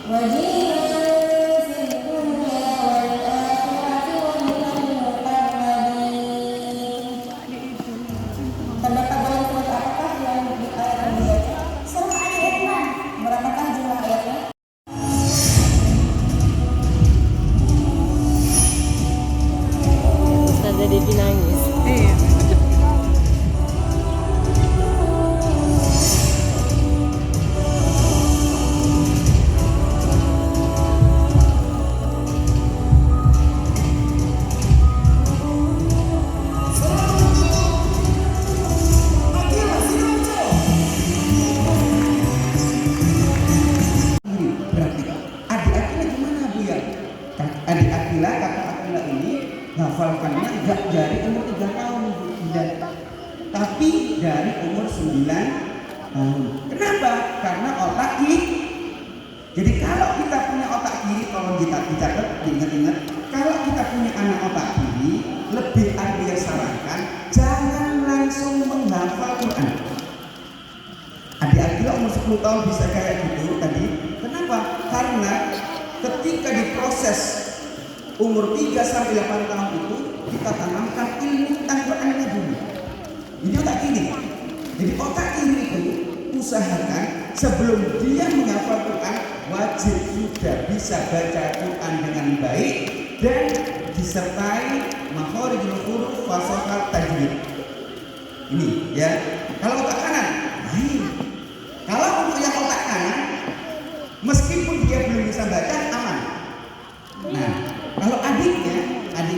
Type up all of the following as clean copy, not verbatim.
Terdapat dalam surat apakah yang di ayat yang dibaca? Surah Al-Rahman. Berapakah jumlah ayatnya? Ustazah Devi nangis. Iya. Berarti adik Akila gimana Bu ya? Adik Akila, kakak Akila ini hafalkannya enggak dari umur 3 tahun Bu, tidak. Tapi dari umur 9 tahun. Kenapa? Karena otak kiri. Jadi kalau kita punya otak kiri, tolong kita dicatat, diingat-ingat. Kalau kita punya anak otak kiri, lebih Abia sarankan jangan langsung menghafal Quran. Adik Akila umur 10 tahun bisa kayak gitu tadi. Kenapa? Karena ketika diproses umur 3 sampai 8 tahun itu kita tanamkan ilmu tentang Qurannya dulu. Ini otak kiri. Jadi otak kiri itu usahakan sebelum dia menghafal Quran wajib sudah bisa baca Quran dengan baik dan disertai makharijul huruf fasohat tajwid. Ini ya. Kalau otak kanan, baik. Kalau untuk yang otak kanan, meskipun dia belum bisa baca, aman. Nah, kalau adiknya ini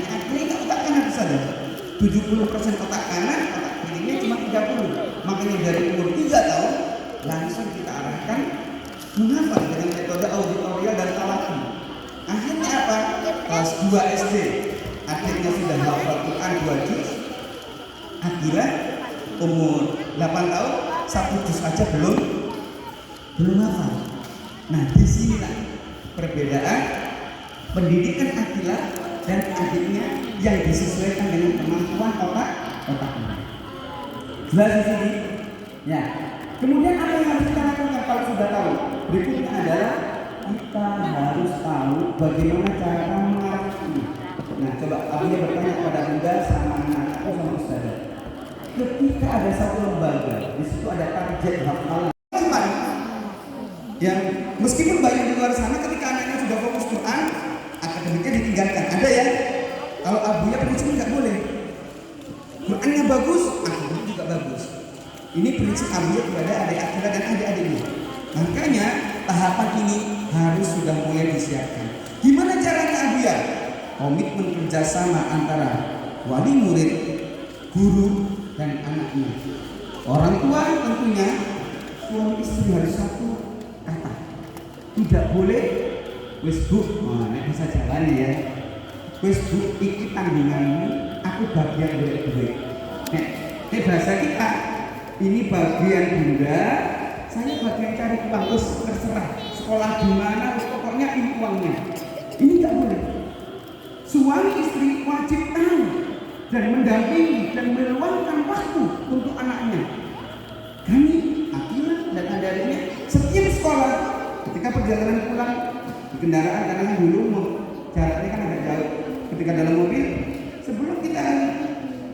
nggak otak kanan saja. 70% otak kanan, otak kirinya cuma 30. Makanya dari umur 3 tahun langsung kita arahkan menghafal dengan metode auditorial dan talaki. Akhirnya apa? Kelas 2 SD, akhirnya sudah hafal Quran 2 juz. Akila umur 8 tahun 1 juz aja belum hafal. Nah, di sinilah perbedaan pendidikan Akila dan adiknya yang disesuaikan dengan kemampuan otaknya. Jelas di sini? Ya. Kemudian apa yang harus kita lakukan kalau sudah tahu? Berikutnya adalah kita harus tahu bagaimana cara mengarahkannya. Nah, coba Abia bertanya kepada Bunda sama anak-anakku sama Ustazah. Ketika ada satu lembaga, di situ ada target hafalan. Yang meskipun banyak di luar sana ketika anaknya sudah fokus Quran, akademiknya ditinggalkan. Ada ya? Kalau Abuya prinsip nggak boleh. Qurannya bagus, akademik juga bagus. Ini prinsip Abuya kepada adik Akila dan adik-adiknya. Makanya tahapan ini harus sudah mulai disiapkan. Gimana caranya Abuya? Komitmen kerjasama antara wali murid, guru, dan anaknya. Orang tua tentunya suami istri harus satu kata. Tidak boleh Facebook, ini bisa jalan ya. Facebook iki tanggunganmu, aku bagian dari duit. Nek bahasa kita, ini bagian Bunda, saya bagian cari uang, terserah. Sekolah di mana, pokoknya ini uangnya. Ini tidak boleh. Suami istri wajib tahu dan mendampingi dan meluangkan waktu untuk anaknya. Kami, Akila dan adik-adiknya, setiap sekolah ketika perjalanan pulang di kendaraan karena dulu jaraknya kan agak jauh. Ketika dalam mobil, sebelum kita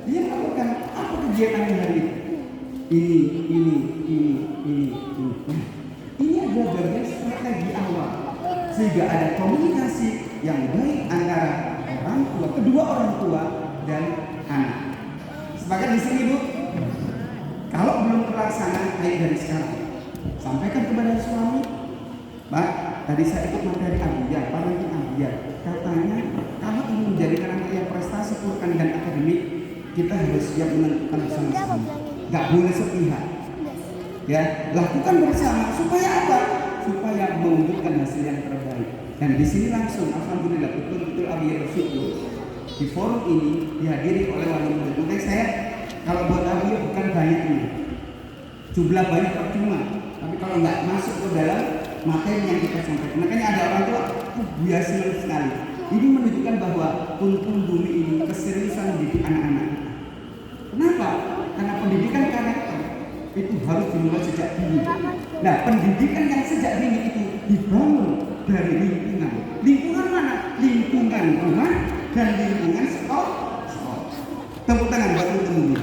dia lakukan apa kegiatan hari ini. Ini adalah bagian strategi awal sehingga ada komunikasi yang baik antara orang tua, kedua orang tua dan anak. Sepakat di sini Bu? Kalau belum terlaksana, ayo dari sekarang sampaikan kepada suami. Pak, tadi saya ikut materi Abuya, parenting Abuya. Katanya kalau ingin menjadikan anak yang prestasi Quran dan akademik, kita harus siap menentukan bersama-sama. Gak boleh sepihak. Ya, lakukan bersama supaya apa? Supaya mewujudkan hasil yang terbaik. Dan di sini langsung, alhamdulillah betul-betul Abuya bersyukur di forum ini dihadiri oleh wali murid. Makanya saya kalau buat Abuya bukan banyaknya, jumlah banyak percuma. Tapi kalau nggak masuk ke dalam materi yang kita sampaikan, makanya ada orang tua biasa sekali. Ini menunjukkan bahwa Kuntum Bumi ini keseriusan mendidik anak-anak. Kenapa? Karena pendidikan karakter itu harus dimulai sejak dini. Nah, pendidikan yang sejak dini itu dibangun dari lingkungan. Lingkungan mana? Lingkungan rumah dan lingkungan sekolah. Tepuk tangan buat teman-teman.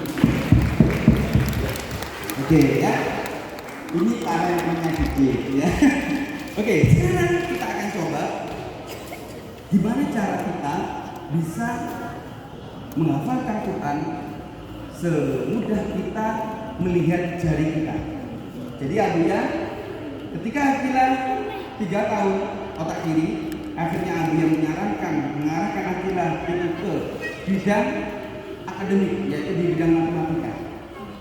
Oke ya. Ini para yang punya dikit ya. Oke, sekarang kita akan coba gimana cara kita bisa menghafalkan Quran semudah kita melihat jari kita. Jadi Abuya ketika Akilah 3 tahun otak kiri, akhirnya Abuya mengarahkan Akilah itu ke bidang akademik, yaitu di bidang matematika.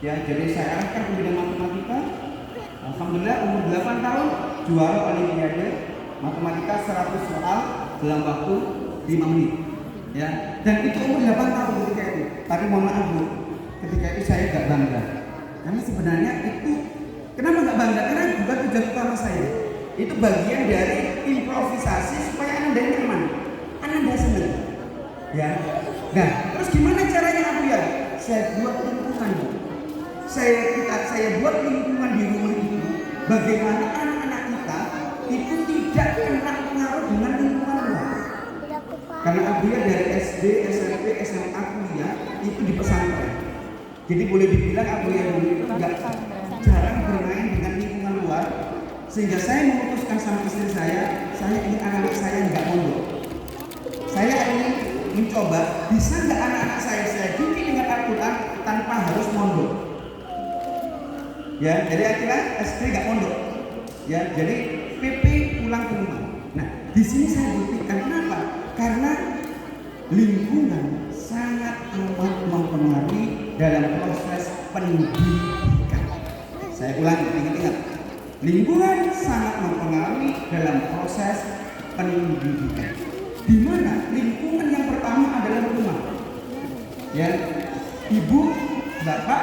Ya, jadi saya arahkan ke bidang matematika. Alhamdulillah umur 8 tahun juara olimpiade matematika 100 soal dalam waktu 5 menit. Ya, dan itu umur 8 tahun ketika itu. Tapi mohon maaf Bu, ketika itu saya gak bangga. Karena sebenarnya itu kenapa gak bangga? Karena bukan tujuan utama saya. Itu bagian dari improvisasi supaya Anda nyaman, Anda senang. Ya. Nah, terus gimana caranya Abuya? Saya buat lingkungan Bu. Saya buat lingkungan di rumah itu bagaimana anak-anak kita itu tidak kena pengaruh dengan lingkungan luar. Karena Abuya dari SD, SMP, SMA, kuliah itu di pesantren. Jadi boleh dibilang Abuya dulu itu tidak jarang bermain dengan lingkungan luar. Sehingga saya memutuskan sama istri saya ingin anak-anak saya nggak mondok. Saya ingin mencoba bisa nggak anak-anak saya didik dengan Al-Quran tanpa harus mondok. Ya, jadi akhirnya SD nggak mondok. Ya, jadi PP pulang ke rumah. Nah, di sini saya buktikan kenapa? Karena lingkungan sangat amat mempengaruhi dalam proses pendidikan. Saya ulangi, ingat-ingat. Lingkungan sangat mempengaruhi dalam proses pendidikan. Di mana lingkungan yang pertama adalah rumah. Ya, ibu, bapak,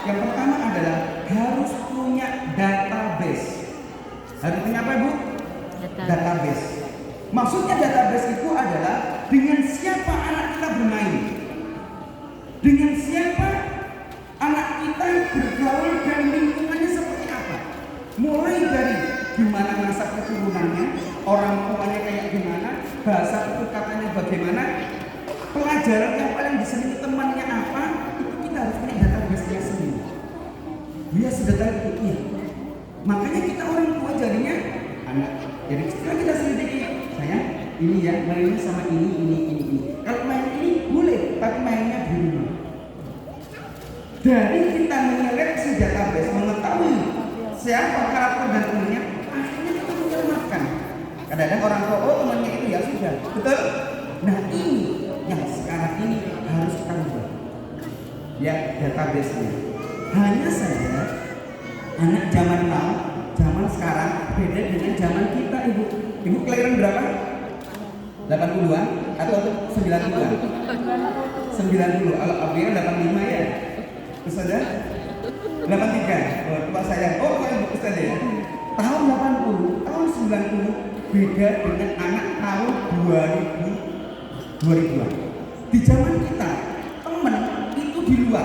yang pertama adalah harus punya database. Harus punya apa Ibu? Database. Maksudnya database itu adalah dengan siapa anak kita bermain, dengan siapa anak kita bergaul dan lingkungannya seperti apa. Mulai dari gimana masa keturunannya, orang tuanya kayak gimana, bahasa perkataannya bagaimana, pelajaran yang paling disenangi temannya apa, itu kita harus punya database-nya sendiri. Dia sudah tahu itu iya. Makanya kita orang tua jadinya anak. Jadi setelah kita selidiki, sayang, ini ya mainnya sama ini. Kalau main ini boleh, tapi mainnya di rumah. Dari kita menyeleksi database, mengetahui siapa karakter dan temannya, akhirnya kita menyelamatkan. Kadang-kadang orang tua, oh temannya itu ya sudah, betul. Nah ini yang sekarang ini harus kita ubah. Ya database-nya. Hanya saja anak zaman now, zaman sekarang beda dengan zaman kita Ibu. Ibu kelahiran berapa? 80-an atau 90-an? 90. Kalau Abuya 85 ya? Terus ada? 83. Oh, tua saya. Oh, Ibu Ustaz ya. Tahun 80, tahun 90 beda dengan anak tahun 2000-an. Di zaman kita, teman itu di luar.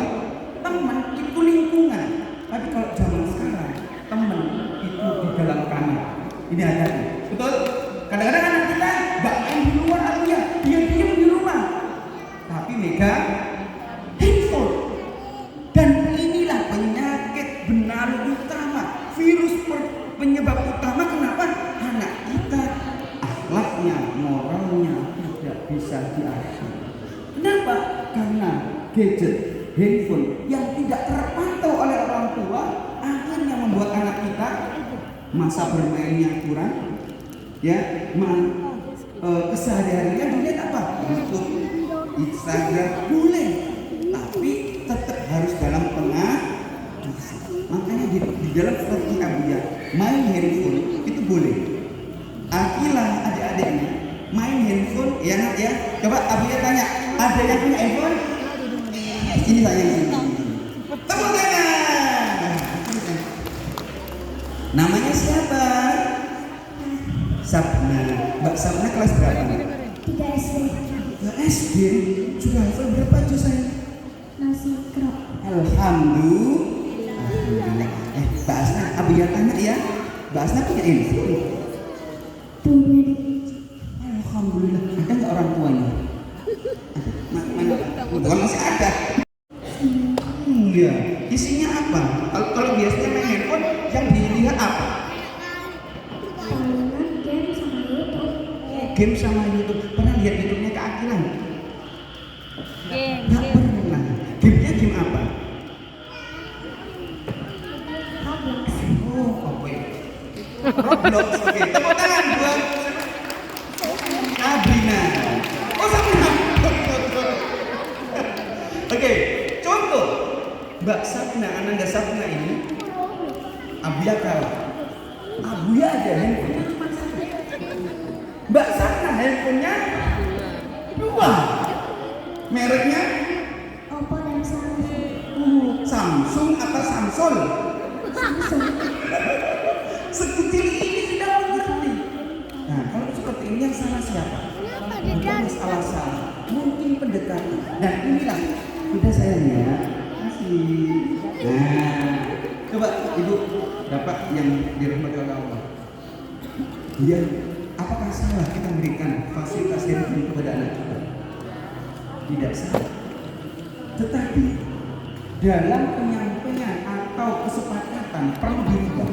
Teman itu lingkungan. Tapi kalau zaman sekarang, teman itu di dalam kamar. Ini ada. Betul? Kadang-kadang anak kita nggak main di luar Abuya, dia diam di rumah. Tapi megang handphone. Dan inilah penyakit benar utama, virus penyebab utama kenapa anak kita akhlaknya, moralnya tidak bisa diasuh. Kenapa? Karena gadget, handphone yang tidak terpantau oleh orang tua akhirnya membuat anak kita masa bermainnya kurang, ya, kesehariannya dilihat apa? YouTube, Instagram boleh, tapi tetap harus dalam pengawasan. Makanya di dalam strategi Abuya main handphone itu boleh. Akilah adik-adiknya main handphone ya nak ya. Coba Abuya tanya, ada yang punya handphone? Ini saya ini. Tepuk tangan. Namanya siapa? Sabna. Mbak Sabna kelas berapa? 3 SD. SD sudah hafal berapa juz saya? Nasi krok. Alhamdulillah. Mbak Asna, Abuya tanya ya. Mbak Asna punya handphone? Punya game sama YouTube. Pernah lihat YouTube-nya Kak Akilan? Nggak pernah. Game-nya game apa? Oh, oke. Roblox, oke. Tepuk tangan buat Sabrina. Oh, Sabrina. Oke, contoh Mbak Sabrina, Ananda Sabrina ini Abuya kalah. Abuya ada handphone cuma satu. Mbak Sabrina handphonenya dua. Mereknya Oppo dan Samsung. Samsung apa Samsung? Samsung. Sekecil ini sudah mengerti. Nah, kalau seperti ini yang salah siapa? Bukan masalah salah, mungkin pendekatan. Dan inilah kita sayangnya kasih. Nah, coba ibu, bapak yang dirahmati oleh Allah. Dia, apakah salah kita memberikan fasilitas handphone kepada anak kita? Tidak salah. Tetapi dalam penyampaian atau kesepakatan perlu dirubah.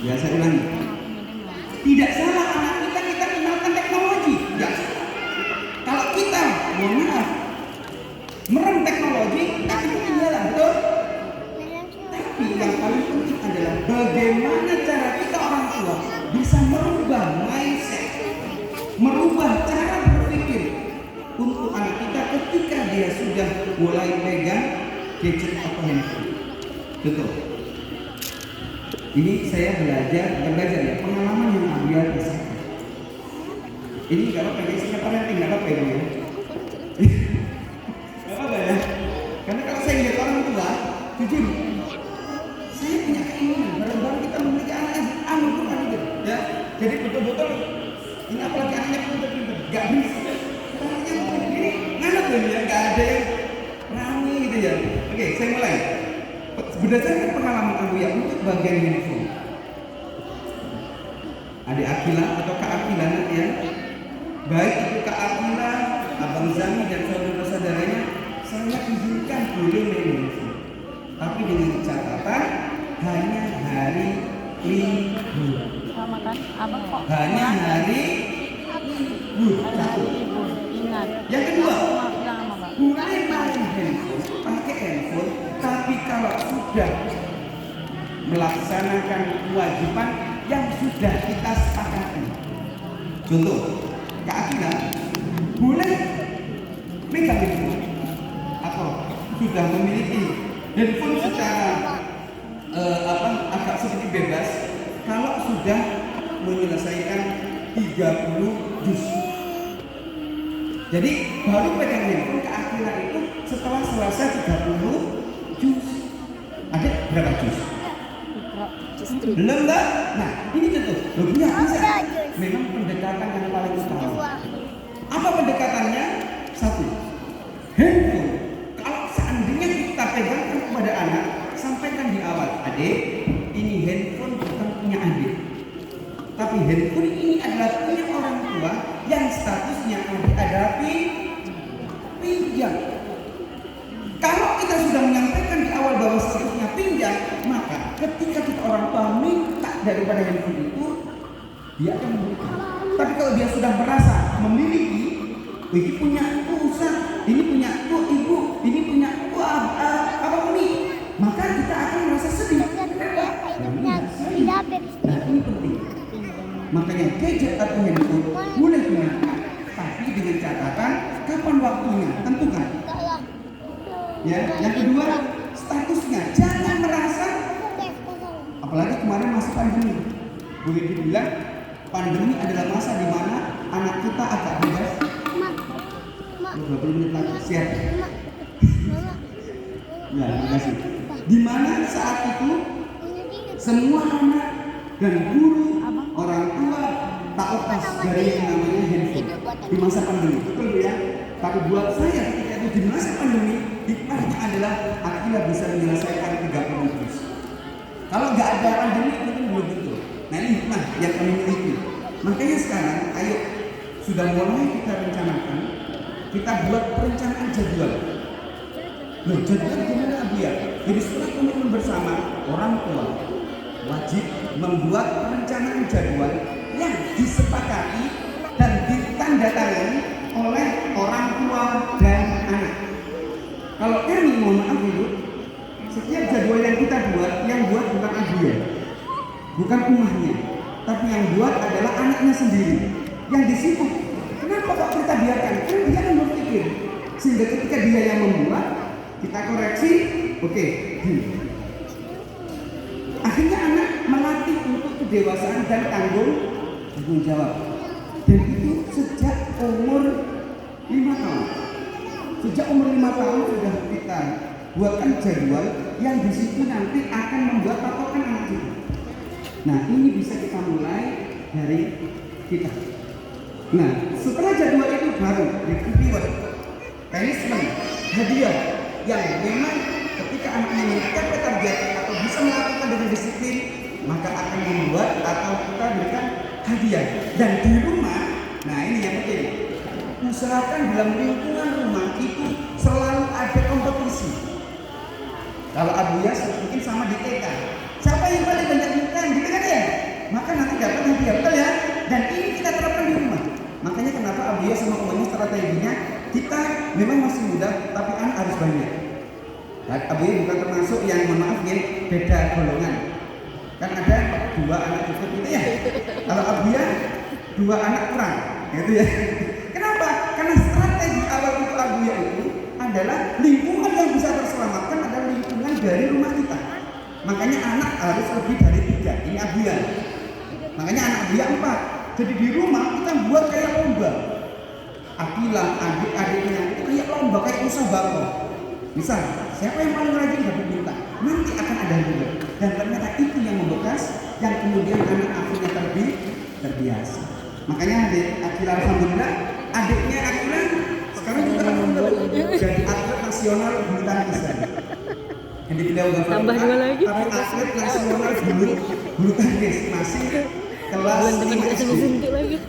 Ya, saya ulangi. Tidak salah anak kita kenalkan teknologi. Ya. Kalau kita, mohon maaf, merem teknologi, tapi ketinggalan, betul? Tapi yang paling penting adalah bagaimana cara kita orang tua bisa merubah mindset, merubah cara berpikir untuk anak kita ketika dia sudah mulai pegang gadget atau handphone. Betul. Ini saya belajar ya, pengalaman yang Abuya rasakan. Ini nggak apa-apa, isinya parenting nggak apa-apa ya, Bu ya. Nggak apa-apa ya. Karena kalau saya lihat orang tua, jujur, saya punya keinginan bareng-bareng kita memiliki anak yang anugerah gitu, ya. Jadi betul-betul ini apalagi anaknya pintar-pintar, nggak berisik. Anaknya sendiri nganut loh ya, nggak ada yang rame gitu ya. Oke, saya mulai. Berdasarkan pengalaman Abuya untuk bagian handphone, adik Akila atau Kak Akila ya, baik itu Kak Akila, Abang Zami dan saudara-saudaranya, saya izinkan boleh main handphone, tapi dengan catatan hanya hari libur. Hanya hari libur. Satu. Yang kedua, boleh main handphone, pakai handphone, tapi kalau sudah melaksanakan kewajiban yang sudah kita sepakati. Contoh, Kak Akila boleh megang handphone atau sudah memiliki handphone secara agak sedikit bebas kalau sudah menyelesaikan 30 juz. Jadi baru pegang handphone Kak Akila itu setelah selesai 30 juz. Ada berapa juz? Belum enggak? Nah, ini contoh. Loh, bisa. Memang pendekatan yang paling utama. Apa pendekatannya? Satu, handphone. Kalau seandainya kita pegangkan kepada anak, sampaikan di awal, adik, ini handphone bukan punya adik, tapi handphone ini adalah punya orang tua yang statusnya adik adalah pinjam. Kalau kita sudah menyampaikan di awal bahwa statusnya pinjam, maka ketika kita orang tua minta daripada handphone itu, dia akan memberikan. Tapi kalau dia sudah merasa memiliki, ini punya Ustaz, ini punya ibu, ini punya apa ini, maka kita akan merasa sedih. Nah, ini penting. Makanya gadget atau handphone boleh digunakan, tapi dengan catatan kapan waktunya, tentukan. Ya, yang kedua, statusnya jangan merasa, apalagi kemarin masih pandemi, boleh dibilang pandemi adalah masa di mana anak kita agak bebas. 20 menit lagi, siap. Ya, terima kasih. Di mana saat itu semua anak dan guru, orang tua tak lepas dari yang namanya handphone di masa pandemi, betul ya? Tapi buat saya ketika itu di masa pandemi, hikmahnya adalah Akila bisa menyelesaikan 30 juz. Kalau nggak ada pandemi mungkin belum betul. Nah, ini hikmah yang kami miliki. Makanya sekarang, ayo sudah mulai kita rencanakan, kita buat perencanaan jadwal. Loh, jadwal gimana Abuya? Jadi setelah komitmen bersama, orang tua wajib membuat perencanaan jadwal yang disepakati tangan oleh orang tua dan anak. Kalau kami mohon maaf ibu, setiap jadwal yang kita buat, yang buat bukan Abuya, bukan rumahnya, tapi yang buat adalah anaknya sendiri. Yang disibuk, kenapa kok kita biarkan? Kan dia yang berpikir. Sehingga ketika dia yang membuat, kita koreksi, oke. Akhirnya anak melatih untuk kedewasaan dan tanggung jawab. Dan itu sejak umur 5 tahun. Sejak umur 5 tahun sudah kita buatkan jadwal yang di situ nanti akan membuat patokan anak kita. Nah, ini bisa kita mulai dari kita. Nah, setelah jadwal itu baru reward, punishment, hadiah yang memang ketika anaknya mencapai target atau bisa melakukan dengan disiplin, maka akan membuat atau kita berikan hadiah. Dan di rumah, nah ini yang penting, usahakan dalam lingkungan rumah itu selalu ada kompetisi. Kalau Abuya mungkin sama di TK, siapa yang paling banyak ikan gitu kan ya, maka nanti dapat hadiah, betul ya. Dan ini kita terapkan di rumah. Makanya kenapa Abuya sama umumnya strateginya, kita memang masih muda tapi anak harus banyak. Nah, Abuya bukan termasuk yang mohon maaf ya, beda golongan. Kan ada 2 anak cukup gitu ya. Kalau Abuya 2 anak kurang, gitu ya. Kenapa? Karena strategi awal untuk Abuya itu adalah lingkungan yang bisa terselamatkan adalah lingkungan dari rumah kita. Makanya anak harus lebih dari 3. Ini Abuya. Makanya anak Abuya 4. Jadi di rumah kita buat kayak lomba. Akilah adik-adiknya itu kayak lomba, kayak musabaqah. Misal, siapa yang paling rajin dapat bintang, nanti akan ada juga. Dan ternyata itu yang membekas, yang kemudian anak akhirnya terbiasa. Makanya adik Akilah alhamdulillah, adiknya Akilah sekarang juga alhamdulillah jadi atlet nasional bulu tangkis. Yang dipilih oleh tambah 2 lagi. tapi atlet nasional bulu tangkis masih kelas 5 SD. Lagi.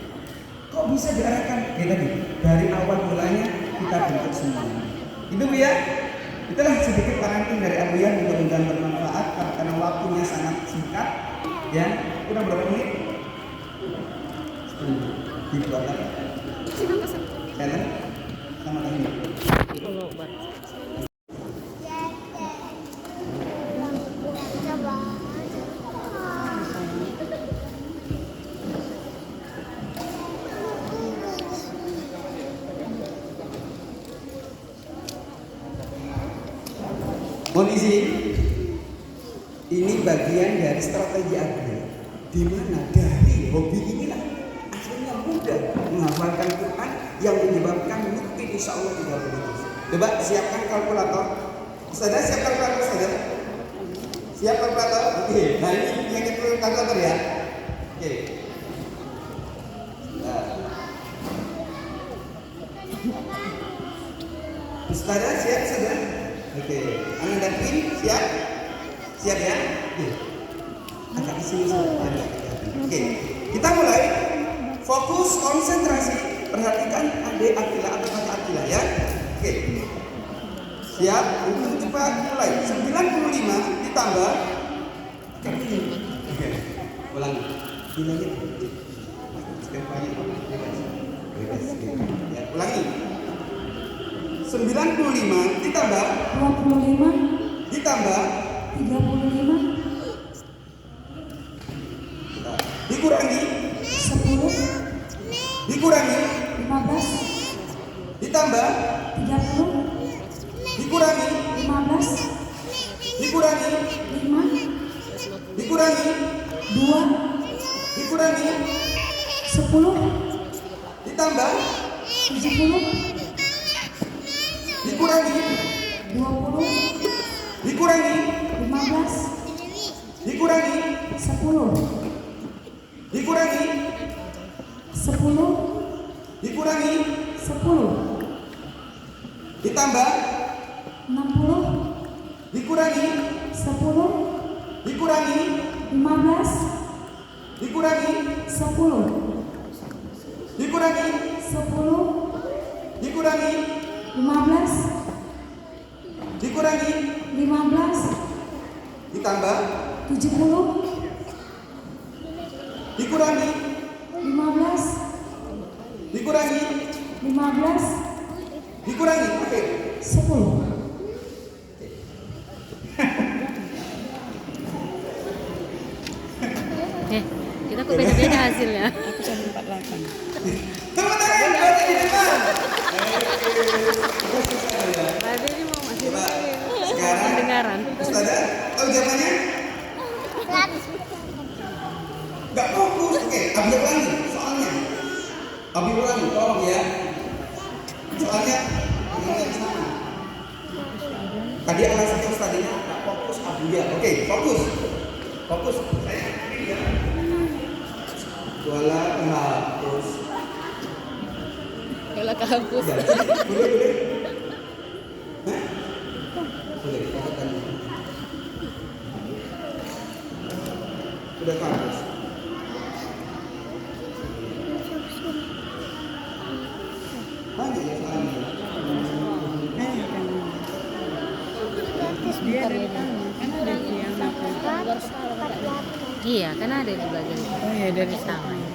Kok bisa diarahkan? Ya tadi, dari awal mulanya kita bentuk semuanya. Itu Bu ya. Itulah sedikit parenting dari Abuya, mudah-mudahan bermanfaat karena waktunya sangat singkat. Ya, kurang berapa menit? 10. Dibuat apa? Channel sama ini. Mohon izin, ini bagian dari strategi Abuya, di mana dari hobi inilah akhirnya mudah menghafalkan Quran yang menyebabkan mungkin insya Allah 30 juz. Coba siapkan kalkulator. Saudara siap kalkulator saudara? Siap kalkulator? Oke. Nah ini yang itu kalkulator ya. Oke. Nah. Saudara siap saudara? Oke, Anda dan Pin siap? Siap ya? Oke. Agak kesini saja. Oke, kita mulai. Fokus, konsentrasi. Perhatikan adik Akilah atau kakak Akilah ya. Oke. Siap? Untuk cepat mulai. 95 ditambah. Oke. Ulangi. Nilainya. Sekian banyak. Bebas. Ya, ulangi. 95 ditambah 25 ditambah 35 dikurangi 10 dikurangi 15 ditambah 30 dikurangi 15 dikurangi 5 dikurangi 2 dikurangi 10 ditambah 70 dikurangi 20 dikurangi 15 dikurangi 10 dikurangi 10 dikurangi 10 ditambah 60 dikurangi 10 dikurangi 15 dikurangi 10 dikurangi 10 dikurangi 15 dikurangi 15 ditambah 70 dikurangi 15 dikurangi 15, Dikurangi, oke. 10. Kita kok beda-beda hasilnya. Aku sampai 48. Tepuk tangan buat ini depan. Tadi ini mau masih Coba sekarang pendengaran. Ustazah, tahu jawabannya? Gak fokus. Oke, Abi ulangi soalnya. Abi ulangi, tolong ya. Soalnya yang sama. Tadi alasannya Ustazahnya gak fokus Abi ya. Oke, fokus. Fokus. Saya ini ya. Wala hapus. Yola kampus. Ya, boleh. Hah? Boleh, katakan. Udah kampus. Banyak ya soalnya. Dia ada kan ada yang apa? Iya, kan ada di bagian itu. Oh ya dari Sama ya.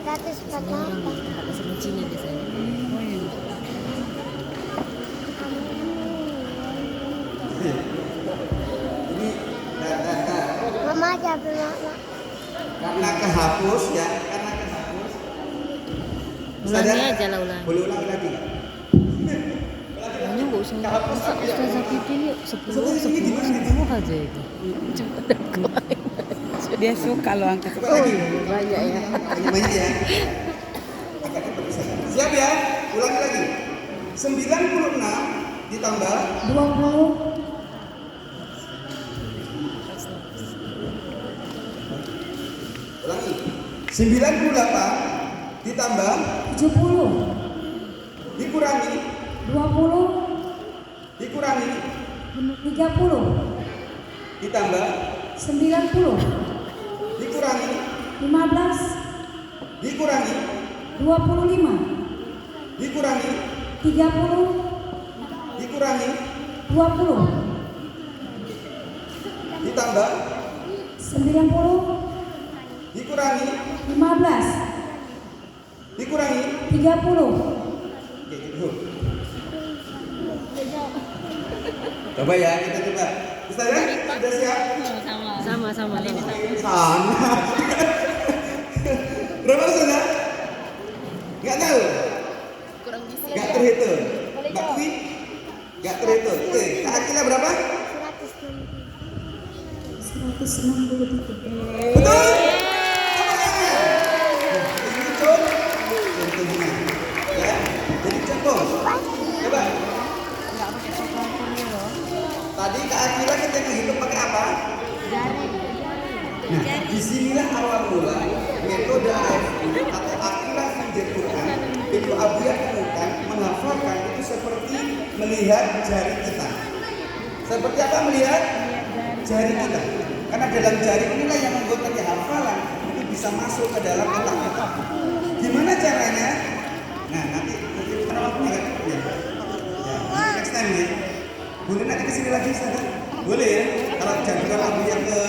Semua orang di tempat bahasa Cina biasanya. Oh ya. Ini Mama aja belum. karena kehapus ya, karena kehapus. Ulangi aja lah ulangi. Boleh ulangi lagi nggak? Hanya nggak usah Kehapus masa tapi ya. Ustazah Pipi ini 10 aja itu. Cuma ada kuain. Dia suka lo angkat. Coba Oh lagi. iya, banyak ya. Banyak ya. Angkatnya bagus ya. Siap ya? Ulangi lagi. 96 ditambah 20, ulangi. 98 ditambah 70, dikurangi 20, dikurangi 30, ditambah 90, dikurangi 15, dikurangi 25, dikurangi 30, dikurangi 20, ditambah 90, dikurangi 15, dikurangi 30. oke gitu. Coba ya, kita coba. Ustazah, sudah siap? Sama-sama ini sama. Sama. Berapa sudah? Nggak tahu? Nggak terhitung? Mbak Kwi? Nggak terhitung? Oke, Kak Akila berapa? 163. Betul? Ini contohnya. Ya, jadi contoh. Coba. Tadi Kak Akila kita menghitung pakai apa? Nah, disinilah awal mula metode AFI atau Akilah Hifdzul Quran itu Abiyah temukan menghafalkan itu seperti melihat jari kita. Seperti apa melihat jari kita? Karena dalam jari inilah yang membuat tadi hafalan itu bisa masuk ke dalam otak kita. Gimana caranya? Nah, nanti karena waktunya kan? Ya. Ya, next time ya. Boleh nanti kesini lagi sana? Boleh ya? Kalau jadwal Abiyah ke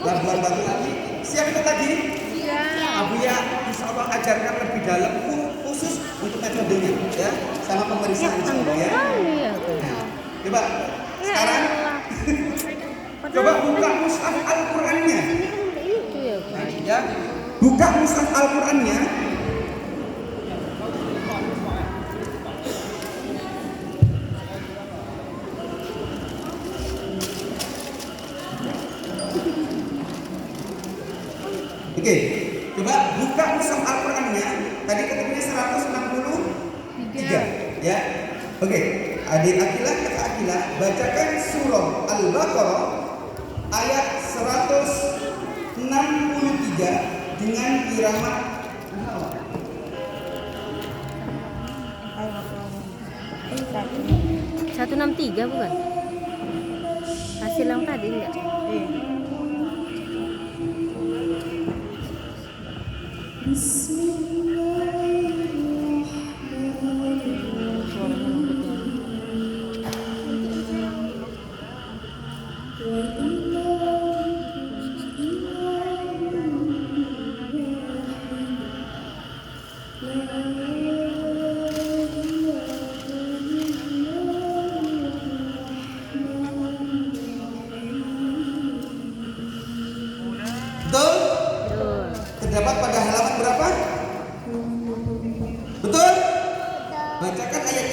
Labuan Batu lagi, siap itu tadi? Iya. Abiyah insya Allah ajarkan lebih dalam khusus untuk metodenya, ya, sama pemeriksaan semua ya. Nah, coba sekarang, coba buka mushaf Al-Qurannya. Nah, ya, buka mushaf Al-Qurannya. Oke, coba buka mushaf Al-Qurannya. Tadi ketemunya 163 ya. Oke, adik Akilah, kata Akilah, bacakan surah Al-Baqarah ayat 163 dengan irama 163 bukan? Hasil yang tadi enggak?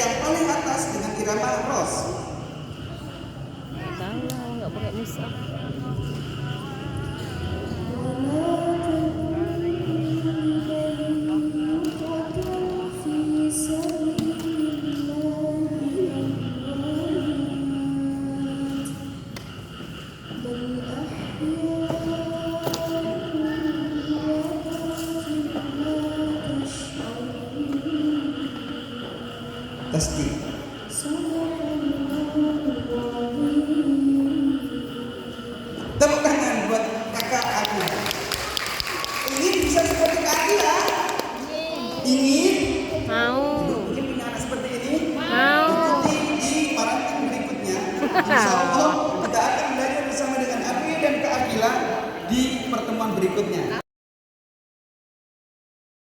yang paling atas dengan irama ros. Salah, nggak pakai musaf. Tasbih. Tepuk tangan buat kakak aku. Ingin bisa seperti Kak Akila? Ingin? Mau. Mungkin punya anak seperti ini? Mau. Ikuti di parantin berikutnya. Insya Allah kita akan belajar bersama dengan Abi dan Kak Akila di pertemuan berikutnya.